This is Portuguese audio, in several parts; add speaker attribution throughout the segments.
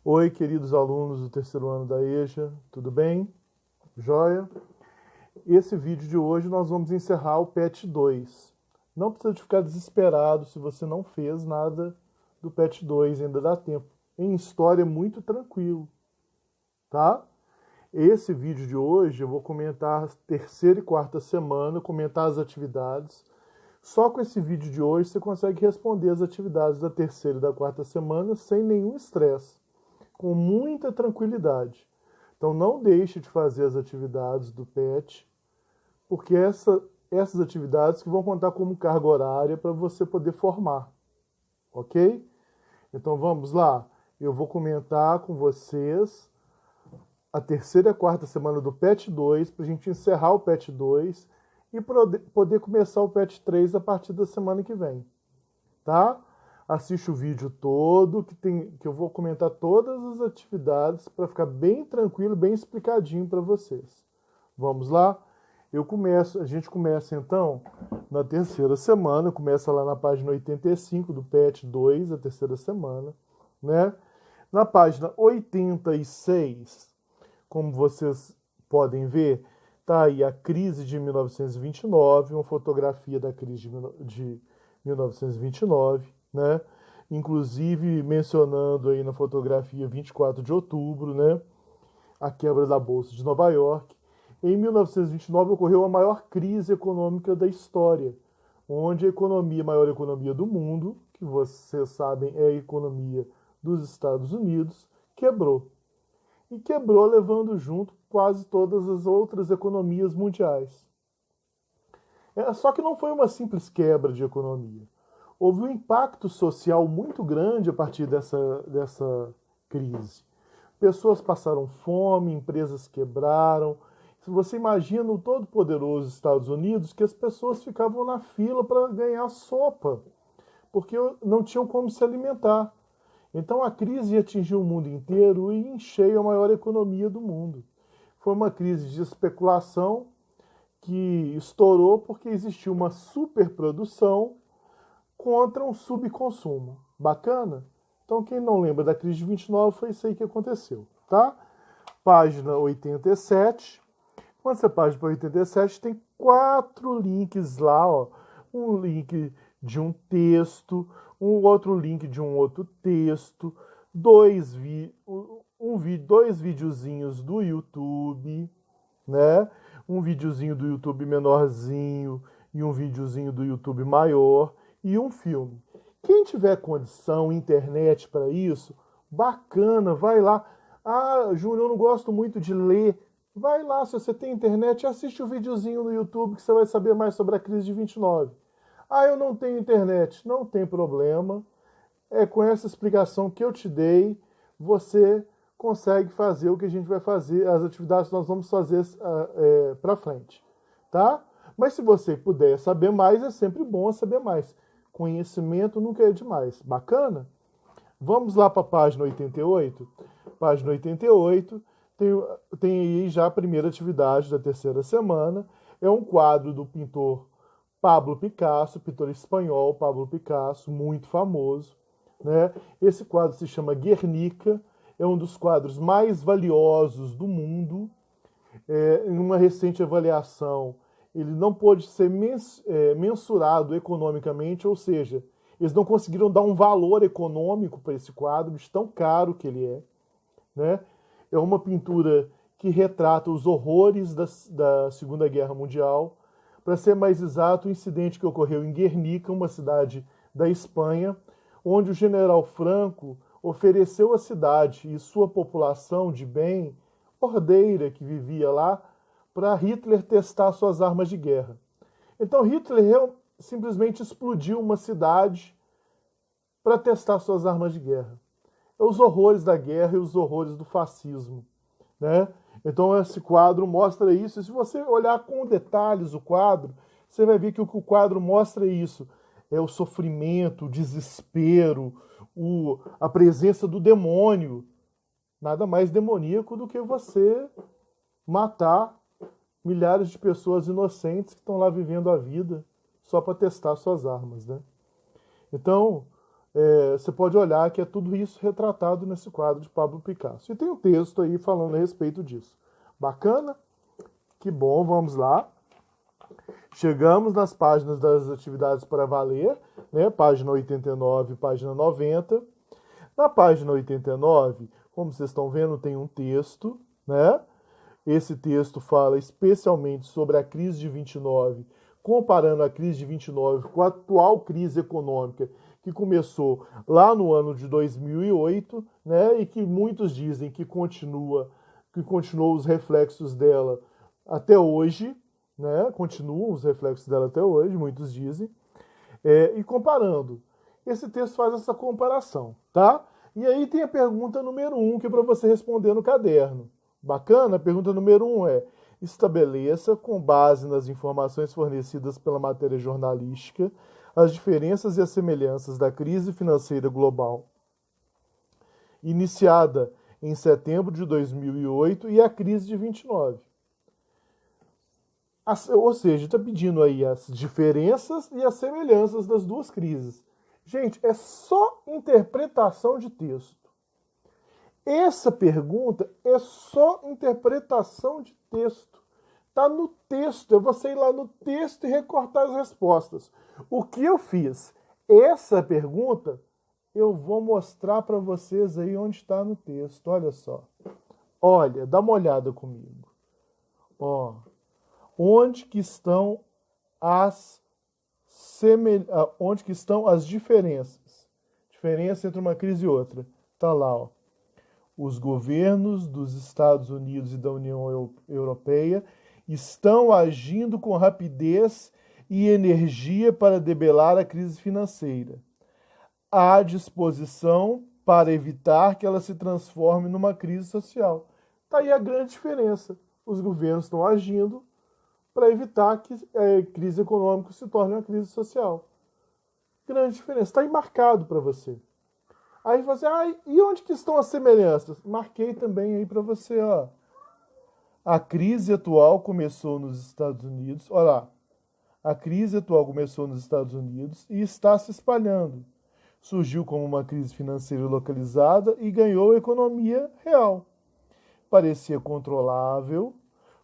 Speaker 1: Oi, queridos alunos do terceiro ano da EJA, tudo bem? Joia? Esse vídeo de hoje nós vamos encerrar o PET 2. Não precisa de ficar desesperado se você não fez nada do PET 2, ainda dá tempo. Em história é muito tranquilo, tá? Esse vídeo de hoje eu vou comentar a terceira e quarta semana, comentar as atividades. Só com esse vídeo de hoje você consegue responder as atividades da terceira e da quarta semana sem nenhum estresse, com muita tranquilidade. Então não deixe de fazer as atividades do PET, porque essas atividades que vão contar como carga horária para você poder formar, ok? Então vamos lá. Eu vou comentar com vocês a terceira e a quarta semana do PET 2, para a gente encerrar o PET 2 e poder começar o PET 3 a partir da semana que vem, tá? Assiste o vídeo todo, que eu vou comentar todas as atividades para ficar bem tranquilo, bem explicadinho para vocês. Vamos lá? A gente começa então na terceira semana, começa lá na página 85 do PET 2, a terceira semana, né? Na página 86, como vocês podem ver, tá aí a crise de 1929, uma fotografia da crise de 1929, né? Inclusive mencionando aí na fotografia 24 de outubro, né? A quebra da Bolsa de Nova York. Em 1929 ocorreu a maior crise econômica da história, onde a maior economia do mundo, que vocês sabem é a economia dos Estados Unidos, quebrou. E quebrou levando junto quase todas as outras economias mundiais. Só que não foi uma simples quebra de economia. Houve um impacto social muito grande a partir dessa crise. Pessoas passaram fome, empresas quebraram. Se você imagina o todo-poderoso Estados Unidos, que as pessoas ficavam na fila para ganhar sopa, porque não tinham como se alimentar. Então a crise atingiu o mundo inteiro e encheu a maior economia do mundo. Foi uma crise de especulação que estourou porque existiu uma superprodução contra um subconsumo. Bacana? Então, quem não lembra da crise de 29, foi isso aí que aconteceu, tá? Página 87. Quando você página para 87, tem 4 links lá, ó. Um link de um texto, um outro link de um outro texto, dois videozinhos do YouTube, né? Um videozinho do YouTube menorzinho e um videozinho do YouTube maior e um filme. Quem tiver condição, internet para isso, bacana, vai lá. Ah, Júnior, eu não gosto muito de ler. Vai lá, se você tem internet, assiste o videozinho no YouTube que você vai saber mais sobre a crise de 29. Ah, eu não tenho internet. Não tem problema. Com essa explicação que eu te dei, você consegue fazer o que a gente vai fazer, as atividades que nós vamos fazer para frente, tá? Mas se você puder saber mais, é sempre bom saber mais. Conhecimento nunca é demais. Bacana? Vamos lá para a página 88. Página 88 tem aí já a primeira atividade da terceira semana. É um quadro do pintor Pablo Picasso, pintor espanhol Pablo Picasso, muito famoso, né? Esse quadro se chama Guernica, é um dos quadros mais valiosos do mundo. Em uma recente avaliação, ele não pôde ser mensurado economicamente, ou seja, eles não conseguiram dar um valor econômico para esse quadro, de tão caro que ele é, né? É uma pintura que retrata os horrores da Segunda Guerra Mundial. Para ser mais exato, o incidente que ocorreu em Guernica, uma cidade da Espanha, onde o general Franco ofereceu a cidade e sua população de bem, ordeira que vivia lá, para Hitler testar suas armas de guerra. Então Hitler simplesmente explodiu uma cidade para testar suas armas de guerra. É os horrores da guerra e os horrores do fascismo, né? Então esse quadro mostra isso. E se você olhar com detalhes o quadro, você vai ver que o que o quadro mostra é isso. É o sofrimento, o desespero, a presença do demônio. Nada mais demoníaco do que você matar milhares de pessoas inocentes que estão lá vivendo a vida só para testar suas armas, né? Então, você pode olhar que é tudo isso retratado nesse quadro de Pablo Picasso. E tem um texto aí falando a respeito disso. Bacana? Que bom, vamos lá. Chegamos nas páginas das atividades para valer, né? Página 89 e página 90. Na página 89, como vocês estão vendo, tem um texto, né? Esse texto fala especialmente sobre a crise de 29, comparando a crise de 29 com a atual crise econômica que começou lá no ano de 2008, né? E que muitos dizem que continuou os reflexos dela até hoje, né? Continuam os reflexos dela até hoje, muitos dizem. E comparando, esse texto faz essa comparação, tá? E aí tem a pergunta número 1, que é para você responder no caderno. Bacana? A pergunta número 1 é: estabeleça, com base nas informações fornecidas pela matéria jornalística, as diferenças e as semelhanças da crise financeira global, iniciada em setembro de 2008, e a crise de 29. Ou seja, está pedindo aí as diferenças e as semelhanças das duas crises. Gente, é só interpretação de texto. Essa pergunta é só interpretação de texto. Está no texto. É você ir lá no texto e recortar as respostas. O que eu fiz? Essa pergunta eu vou mostrar para vocês aí onde está no texto. Olha só. Olha, dá uma olhada comigo. Ó, onde que estão onde que estão as diferenças? Diferença entre uma crise e outra. Está lá, ó. Os governos dos Estados Unidos e da União Europeia estão agindo com rapidez e energia para debelar a crise financeira. Há disposição para evitar que ela se transforme numa crise social. Está aí a grande diferença. Os governos estão agindo para evitar que a crise econômica se torne uma crise social. Grande diferença. Está aí marcado para você. Aí você, e onde que estão as semelhanças? Marquei também aí para você, ó. A crise atual começou nos Estados Unidos. Olha lá. A crise atual começou nos Estados Unidos e está se espalhando. Surgiu como uma crise financeira localizada e ganhou a economia real. Parecia controlável,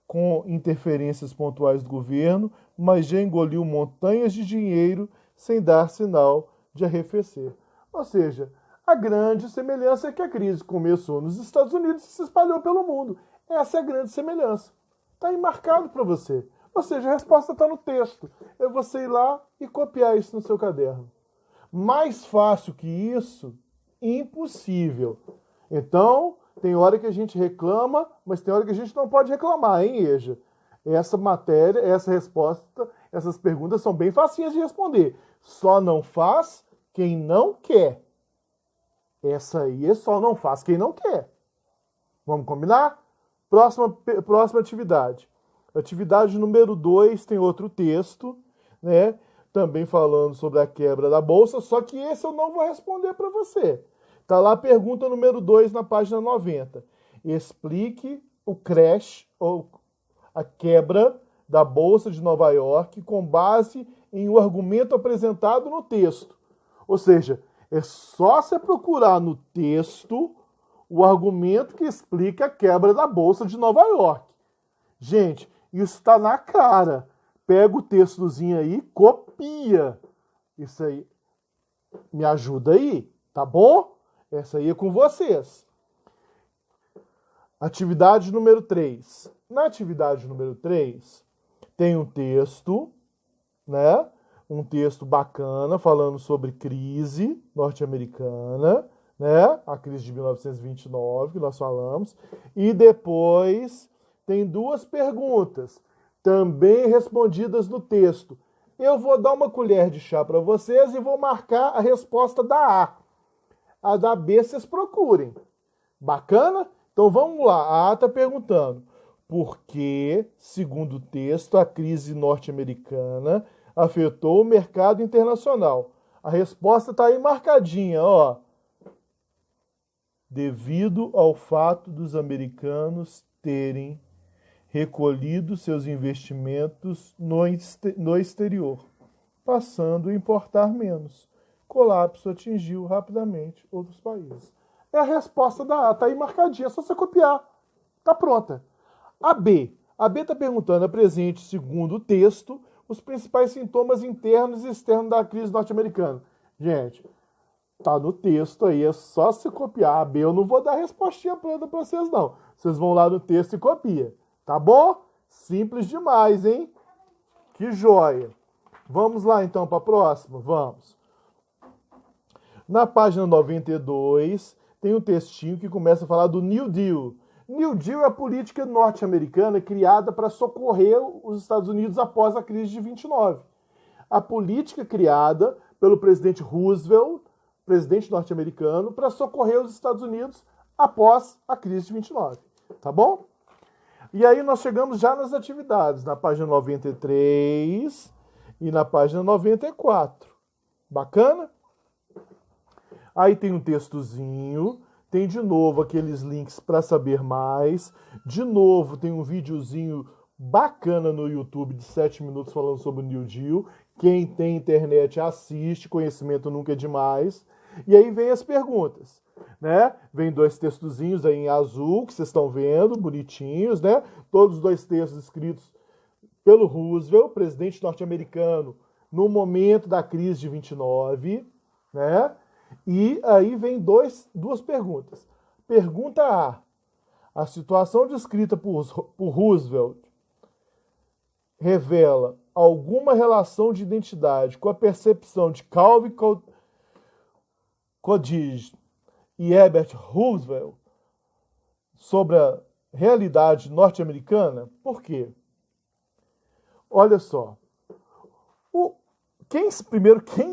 Speaker 1: com interferências pontuais do governo, mas já engoliu montanhas de dinheiro sem dar sinal de arrefecer. Ou seja, a grande semelhança é que a crise começou nos Estados Unidos e se espalhou pelo mundo. Essa é a grande semelhança. Está aí marcado para você. Ou seja, a resposta está no texto. É você ir lá e copiar isso no seu caderno. Mais fácil que isso, impossível. Então, tem hora que a gente reclama, mas tem hora que a gente não pode reclamar, hein, Eja? Essa matéria, essa resposta, essas perguntas são bem facinhas de responder. Só não faz quem não quer. Essa aí só não faz quem não quer. Vamos combinar? Próxima atividade. Atividade número 2 tem outro texto, né? Também falando sobre a quebra da bolsa, só que esse eu não vou responder para você. Está lá a pergunta número 2 na página 90. Explique o crash, ou a quebra da Bolsa de Nova York, com base em um argumento apresentado no texto. Ou seja, é só você procurar no texto o argumento que explica a quebra da Bolsa de Nova York. Gente, isso está na cara. Pega o textozinho aí, copia. Isso aí me ajuda aí, tá bom? Essa aí é com vocês. Atividade número 3. Na atividade número 3, tem um texto, né? Um texto bacana falando sobre crise norte-americana, né? A crise de 1929, que nós falamos. E depois tem duas perguntas, também respondidas no texto. Eu vou dar uma colher de chá para vocês e vou marcar a resposta da A. A da B vocês procurem. Bacana? Então vamos lá. A A está perguntando: por que, segundo o texto, a crise norte-americana afetou o mercado internacional? A resposta está aí marcadinha, ó. Devido ao fato dos americanos terem recolhido seus investimentos no exterior, passando a importar menos. colapso atingiu rapidamente outros países. É a resposta da A, tá aí marcadinha, é só você copiar. Tá pronta. A B está perguntando, apresente, segundo o texto, os principais sintomas internos e externos da crise norte-americana. Gente, tá no texto aí, é só se copiar. A B eu não vou dar respostinha pronta para vocês, não. Vocês vão lá no texto e copia. Tá bom? Simples demais, hein? Que joia. Vamos lá, então, para a próxima? Vamos. Na página 92, tem um textinho que começa a falar do New Deal. New Deal é a política norte-americana criada para socorrer os Estados Unidos após a crise de 29. A política criada pelo presidente Roosevelt, presidente norte-americano, para socorrer os Estados Unidos após a crise de 29. Tá bom? E aí nós chegamos já nas atividades, na página 93 e na página 94. Bacana? Aí tem um textozinho, tem de novo aqueles links para saber mais. De novo tem um videozinho bacana no YouTube de 7 minutos falando sobre o New Deal. Quem tem internet assiste, conhecimento nunca é demais. E aí vem as perguntas, né? Vem 2 textozinhos aí em azul, que vocês estão vendo, bonitinhos, né? Todos os 2 textos escritos pelo Roosevelt, presidente norte-americano, no momento da crise de 29, né? E aí vem duas perguntas. Pergunta A. A situação descrita por Roosevelt revela alguma relação de identidade com a percepção de Calvin Coolidge e Herbert Roosevelt sobre a realidade norte-americana? Por quê? Olha só. Quem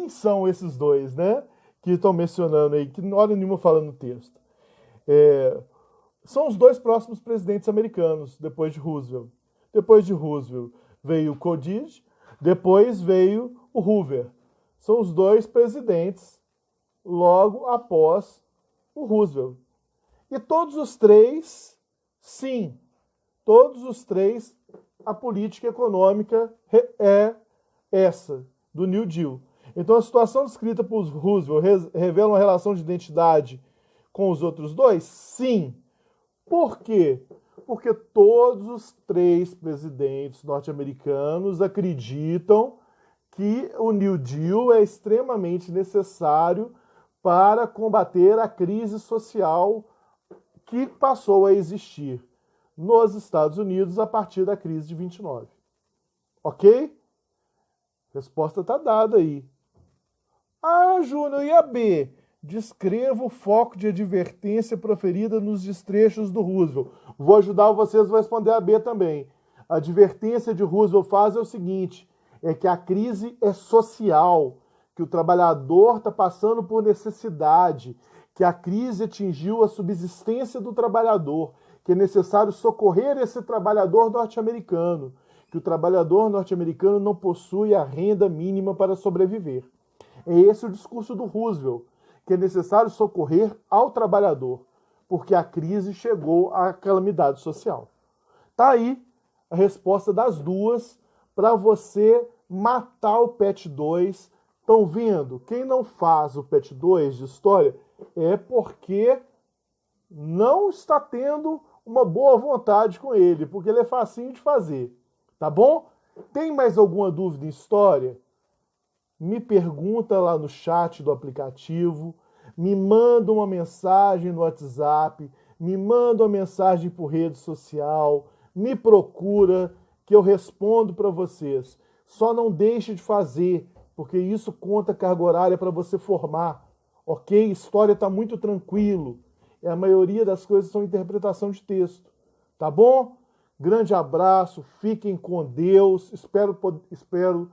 Speaker 1: são esses dois, né? Que estão mencionando aí, que não hora nenhuma fala no texto. São os 2 próximos presidentes americanos, depois de Roosevelt. Depois de Roosevelt veio o Coolidge, depois veio o Hoover. São os 2 presidentes logo após o Roosevelt. E todos os 3, sim, todos os 3, a política econômica é essa, do New Deal. Então, a situação descrita por Roosevelt revela uma relação de identidade com os outros 2? Sim. Por quê? Porque todos os 3 presidentes norte-americanos acreditam que o New Deal é extremamente necessário para combater a crise social que passou a existir nos Estados Unidos a partir da crise de 29. Ok? Resposta está dada aí. Ah, Júnior, e a B? Descreva o foco de advertência proferida nos destrechos do Roosevelt. Vou ajudar vocês a responder a B também. A advertência de Roosevelt faz é o seguinte, é que a crise é social, que o trabalhador está passando por necessidade, que a crise atingiu a subsistência do trabalhador, que é necessário socorrer esse trabalhador norte-americano, que o trabalhador norte-americano não possui a renda mínima para sobreviver. É esse o discurso do Roosevelt, que é necessário socorrer ao trabalhador, porque a crise chegou à calamidade social. Tá aí a resposta das duas para você matar o PET 2. Estão vendo? Quem não faz o PET 2 de história é porque não está tendo uma boa vontade com ele, porque ele é facinho de fazer. Tá bom? Tem mais alguma dúvida em história? Me pergunta lá no chat do aplicativo, me manda uma mensagem no WhatsApp, me manda uma mensagem por rede social, me procura que eu respondo para vocês. Só não deixe de fazer, porque isso conta carga horária para você formar, ok? História está muito tranquilo. A maioria das coisas são interpretação de texto, tá bom? Grande abraço, fiquem com Deus, espero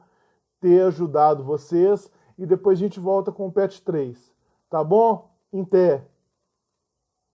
Speaker 1: ter ajudado vocês e depois a gente volta com o PET 3, tá bom? Em pé.